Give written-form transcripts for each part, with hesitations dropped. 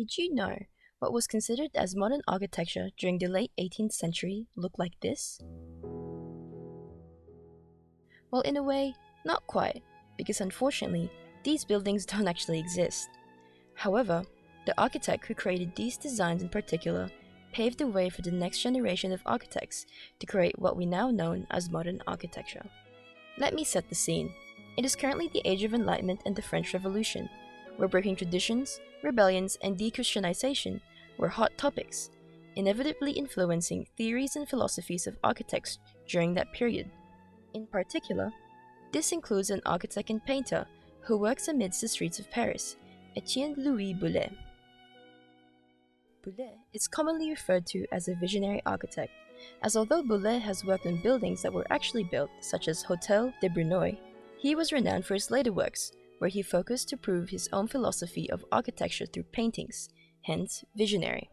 Did you know what was considered as modern architecture during the late 18th century looked like this? Well, in a way, not quite, because unfortunately, these buildings don't actually exist. However, the architect who created these designs in particular paved the way for the next generation of architects to create what we now know as modern architecture. Let me set the scene. It is currently the Age of Enlightenment and the French Revolution, where breaking traditions, rebellions, and de-Christianization were hot topics, inevitably influencing theories and philosophies of architects during that period. In particular, this includes an architect and painter who works amidst the streets of Paris, Etienne-Louis Boullée. Boullée is commonly referred to as a visionary architect, as although Boullée has worked on buildings that were actually built, such as Hôtel de Brunoy, he was renowned for his later works, where he focused to prove his own philosophy of architecture through paintings, hence visionary.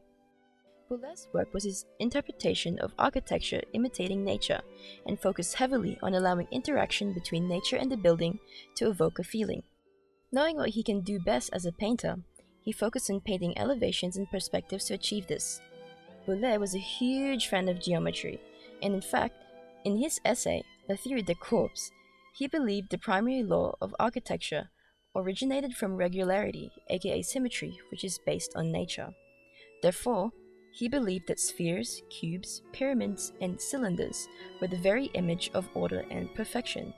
Boullée's work was his interpretation of architecture imitating nature, and focused heavily on allowing interaction between nature and the building to evoke a feeling. Knowing what he can do best as a painter, he focused on painting elevations and perspectives to achieve this. Boullée was a huge fan of geometry, and in fact, in his essay, La Theorie des Courbes, he believed the primary law of architecture originated from regularity, aka symmetry, which is based on nature. Therefore, he believed that spheres, cubes, pyramids, and cylinders were the very image of order and perfection.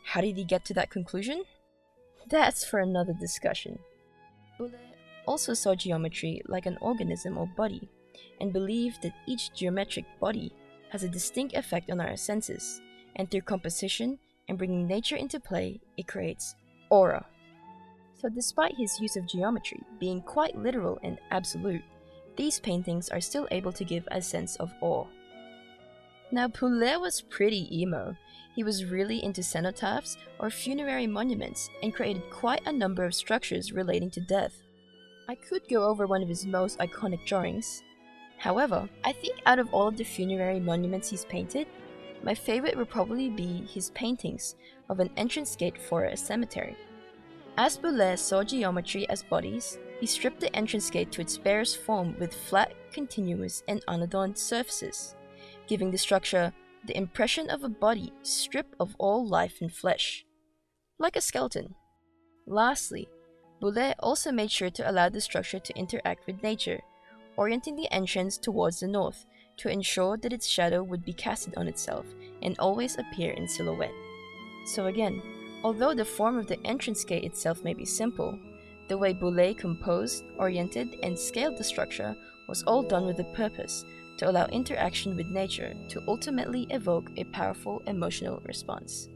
How did he get to that conclusion? That's for another discussion. Boullée also saw geometry like an organism or body, and believed that each geometric body has a distinct effect on our senses, and through composition and bringing nature into play, it creates aura. So despite his use of geometry being quite literal and absolute, these paintings are still able to give a sense of awe. Now, Boullée was pretty emo. He was really into cenotaphs or funerary monuments and created quite a number of structures relating to death. I could go over one of his most iconic drawings. However, I think out of all of the funerary monuments he's painted, my favorite would probably be his paintings of an entrance gate for a cemetery. As Boullée saw geometry as bodies, he stripped the entrance gate to its barest form with flat, continuous, and unadorned surfaces, giving the structure the impression of a body stripped of all life and flesh, like a skeleton. Lastly, Boullée also made sure to allow the structure to interact with nature, orienting the entrance towards the north to ensure that its shadow would be casted on itself and always appear in silhouette. So again, although the form of the entrance gate itself may be simple, the way Boullée composed, oriented, and scaled the structure was all done with a purpose to allow interaction with nature to ultimately evoke a powerful emotional response.